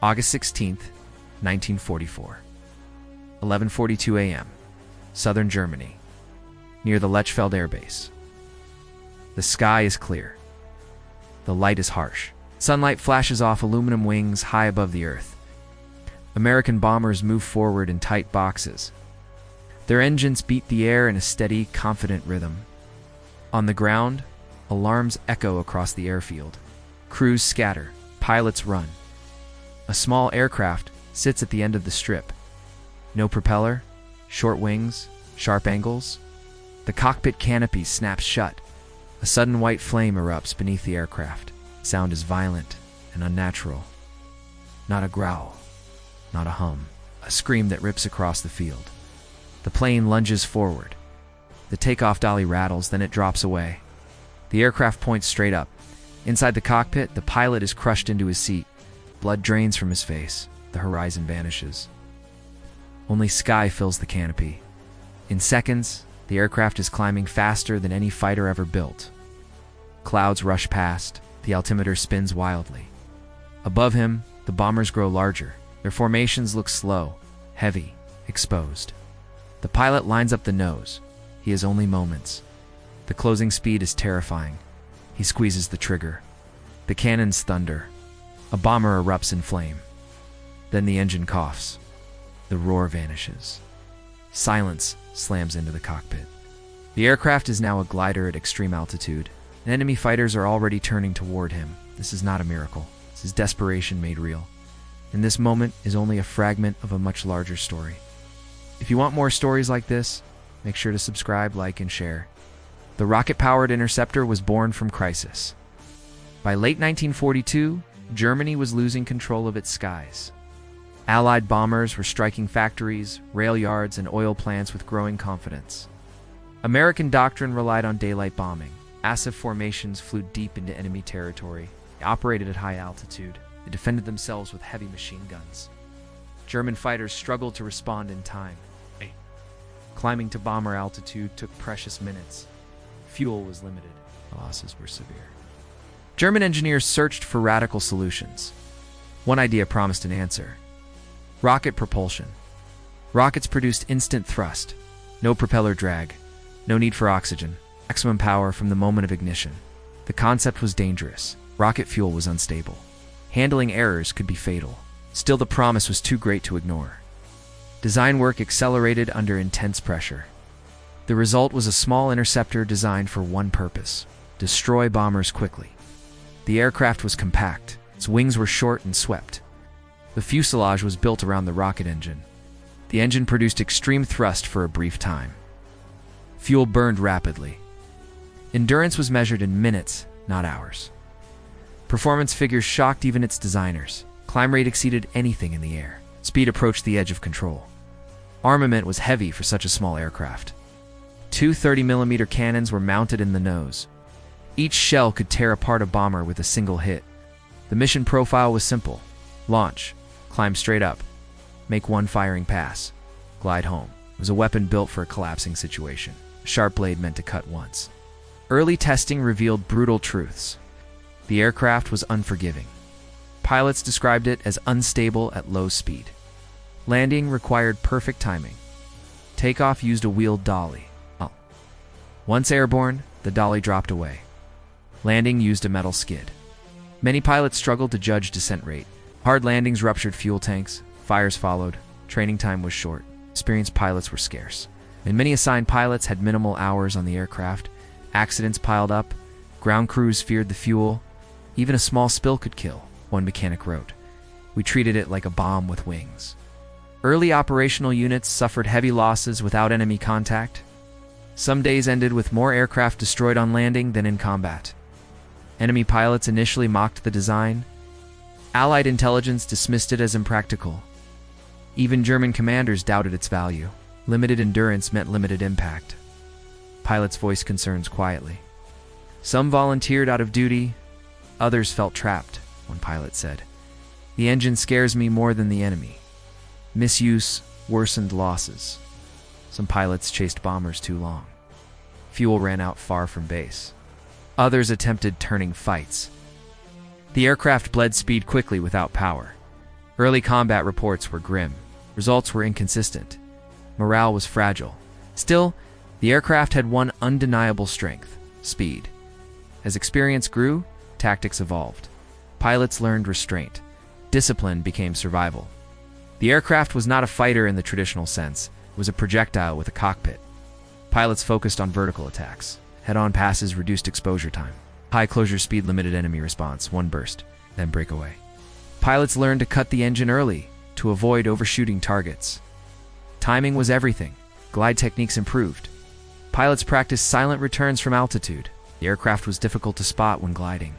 August 16th, 1944. 11:42 a.m. Southern Germany, near the Lechfeld Air Base. The sky is clear. The light is harsh. Sunlight flashes off aluminum wings high above the earth. American bombers move forward in tight boxes. Their engines beat the air in a steady, confident rhythm. On the ground, alarms echo across the airfield. Crews scatter. Pilots run. A small aircraft sits at the end of the strip. No propeller, short wings, sharp angles. The cockpit canopy snaps shut. A sudden white flame erupts beneath the aircraft. Sound is violent and unnatural. Not a growl, not a hum. A scream that rips across the field. The plane lunges forward. The takeoff dolly rattles, then it drops away. The aircraft points straight up. Inside the cockpit, the pilot is crushed into his seat. Blood drains from his face. The horizon vanishes. Only sky fills the canopy. In seconds, the aircraft is climbing faster than any fighter ever built. Clouds rush past. The altimeter spins wildly. Above him, the bombers grow larger. Their formations look slow, heavy, exposed. The pilot lines up the nose. He has only moments. The closing speed is terrifying. He squeezes the trigger. The cannons thunder. A bomber erupts in flame. Then the engine coughs. The roar vanishes. Silence slams into the cockpit. The aircraft is now a glider at extreme altitude, and enemy fighters are already turning toward him. This is not a miracle. This is desperation made real. And this moment is only a fragment of a much larger story. If you want more stories like this, make sure to subscribe, like, and share. The rocket-powered interceptor was born from crisis. By late 1942, Germany was losing control of its skies. Allied bombers were striking factories, rail yards, and oil plants with growing confidence. American doctrine relied on daylight bombing. Massive formations flew deep into enemy territory. They operated at high altitude. They defended themselves with heavy machine guns. German fighters struggled to respond in time. Climbing to bomber altitude took precious minutes. Fuel was limited. Losses were severe. German engineers searched for radical solutions. One idea promised an answer. Rocket propulsion. Rockets produced instant thrust. No propeller drag. No need for oxygen. Maximum power from the moment of ignition. The concept was dangerous. Rocket fuel was unstable. Handling errors could be fatal. Still, the promise was too great to ignore. Design work accelerated under intense pressure. The result was a small interceptor designed for one purpose: destroy bombers quickly. The aircraft was compact. Its wings were short and swept. The fuselage was built around the rocket engine. The engine produced extreme thrust for a brief time. Fuel burned rapidly. Endurance was measured in minutes, not hours. Performance figures shocked even its designers. Climb rate exceeded anything in the air. Speed approached the edge of control. Armament was heavy for such a small aircraft. Two 30mm cannons were mounted in the nose. Each shell could tear apart a bomber with a single hit. The mission profile was simple: launch, climb straight up, make one firing pass, glide home. It was a weapon built for a collapsing situation. A sharp blade meant to cut once. Early testing revealed brutal truths. The aircraft was unforgiving. Pilots described it as unstable at low speed. Landing required perfect timing. Takeoff used a wheeled dolly. Once airborne, the dolly dropped away. Landing used a metal skid. Many pilots struggled to judge descent rate. Hard landings ruptured fuel tanks. Fires followed. Training time was short. Experienced pilots were scarce. And many assigned pilots had minimal hours on the aircraft. Accidents piled up. Ground crews feared the fuel. Even a small spill could kill, one mechanic wrote. We treated it like a bomb with wings. Early operational units suffered heavy losses without enemy contact. Some days ended with more aircraft destroyed on landing than in combat. Enemy pilots initially mocked the design. Allied intelligence dismissed it as impractical. Even German commanders doubted its value. Limited endurance meant limited impact. Pilots voiced concerns quietly. Some volunteered out of duty. Others felt trapped, one pilot said. The engine scares me more than the enemy. Misuse worsened losses. Some pilots chased bombers too long. Fuel ran out far from base. Others attempted turning fights. The aircraft bled speed quickly without power. Early combat reports were grim. Results were inconsistent. Morale was fragile. Still, the aircraft had one undeniable strength: speed. As experience grew, tactics evolved. Pilots learned restraint. Discipline became survival. The aircraft was not a fighter in the traditional sense. It was a projectile with a cockpit. Pilots focused on vertical attacks. Head-on passes reduced exposure time. High closure speed limited enemy response, one burst, then breakaway. Pilots learned to cut the engine early to avoid overshooting targets. Timing was everything. Glide techniques improved. Pilots practiced silent returns from altitude. The aircraft was difficult to spot when gliding.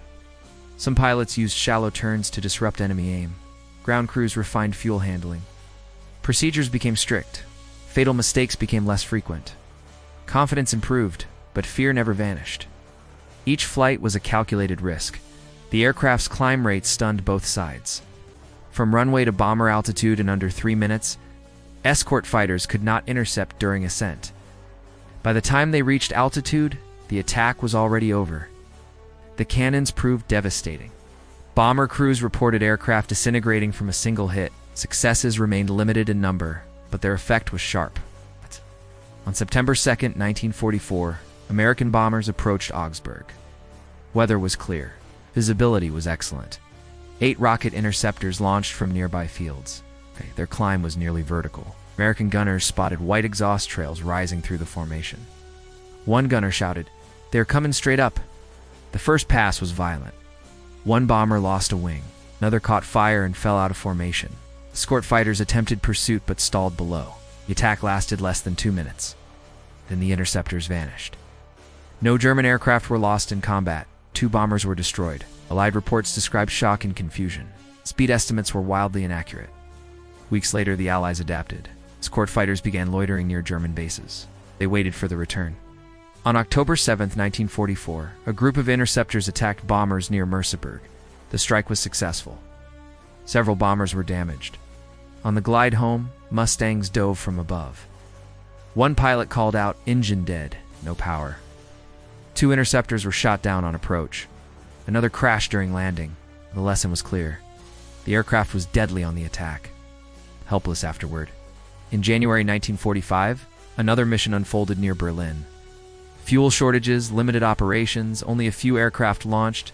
Some pilots used shallow turns to disrupt enemy aim. Ground crews refined fuel handling. Procedures became strict. Fatal mistakes became less frequent. Confidence improved, but fear never vanished. Each flight was a calculated risk. The aircraft's climb rate stunned both sides. From runway to bomber altitude in under 3 minutes, escort fighters could not intercept during ascent. By the time they reached altitude, the attack was already over. The cannons proved devastating. Bomber crews reported aircraft disintegrating from a single hit. Successes remained limited in number, but their effect was sharp. On September 2, 1944, American bombers approached Augsburg. Weather was clear. Visibility was excellent. 8 rocket interceptors launched from nearby fields. Their climb was nearly vertical. American gunners spotted white exhaust trails rising through the formation. One gunner shouted, "They're coming straight up." The first pass was violent. One bomber lost a wing. Another caught fire and fell out of formation. Escort fighters attempted pursuit but stalled below. The attack lasted less than 2 minutes. Then the interceptors vanished. No German aircraft were lost in combat. 2 bombers were destroyed. Allied reports described shock and confusion. Speed estimates were wildly inaccurate. Weeks later, the Allies adapted. Escort fighters began loitering near German bases. They waited for the return. On October 7, 1944, a group of interceptors attacked bombers near Merseburg. The strike was successful. Several bombers were damaged. On the glide home, Mustangs dove from above. One pilot called out, "Engine dead, no power." 2 interceptors were shot down on approach. Another crashed during landing. The lesson was clear. The aircraft was deadly on the attack. Helpless afterward. In January 1945, another mission unfolded near Berlin. Fuel shortages, limited operations, only a few aircraft launched.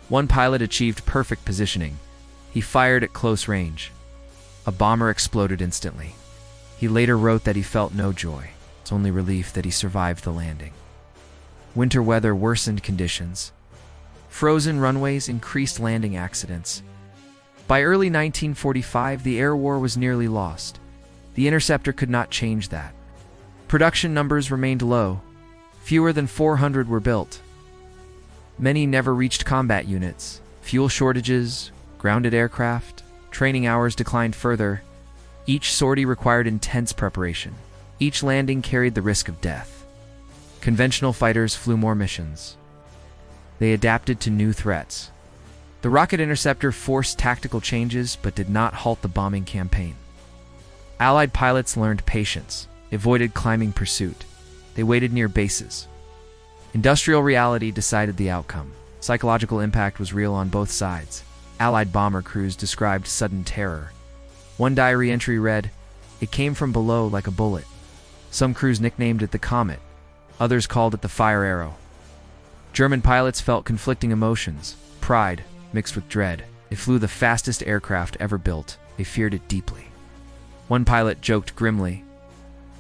One pilot achieved perfect positioning. He fired at close range. A bomber exploded instantly. He later wrote that he felt no joy. It's only relief that he survived the landing. Winter weather worsened conditions. Frozen runways increased landing accidents. By early 1945, the air war was nearly lost. The interceptor could not change that. Production numbers remained low. Fewer than 400 were built. Many never reached combat units. Fuel shortages, grounded aircraft, training hours declined further. Each sortie required intense preparation. Each landing carried the risk of death. Conventional fighters flew more missions. They adapted to new threats. The rocket interceptor forced tactical changes but did not halt the bombing campaign. Allied pilots learned patience, avoided climbing pursuit. They waited near bases. Industrial reality decided the outcome. Psychological impact was real on both sides. Allied bomber crews described sudden terror. One diary entry read, "It came from below like a bullet." Some crews nicknamed it the Komet. Others called it the fire arrow. German pilots felt conflicting emotions, pride mixed with dread. They flew the fastest aircraft ever built. They feared it deeply. One pilot joked grimly,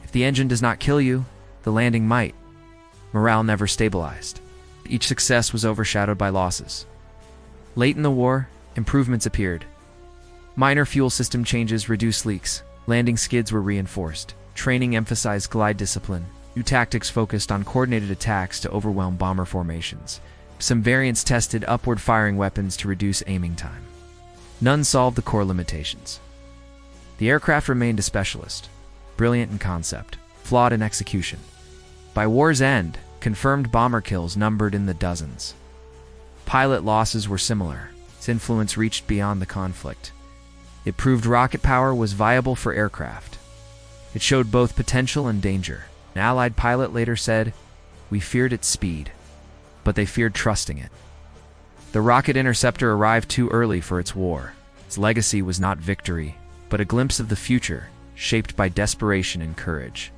"If the engine does not kill you, the landing might." Morale never stabilized. Each success was overshadowed by losses. Late in the war, improvements appeared. Minor fuel system changes reduced leaks. Landing skids were reinforced. Training emphasized glide discipline. New tactics focused on coordinated attacks to overwhelm bomber formations. Some variants tested upward-firing weapons to reduce aiming time. None solved the core limitations. The aircraft remained a specialist, brilliant in concept, flawed in execution. By war's end, confirmed bomber kills numbered in the dozens. Pilot losses were similar. Its influence reached beyond the conflict. It proved rocket power was viable for aircraft. It showed both potential and danger. An Allied pilot later said, "We feared its speed, but they feared trusting it." The rocket interceptor arrived too early for its war. Its legacy was not victory, but a glimpse of the future, shaped by desperation and courage.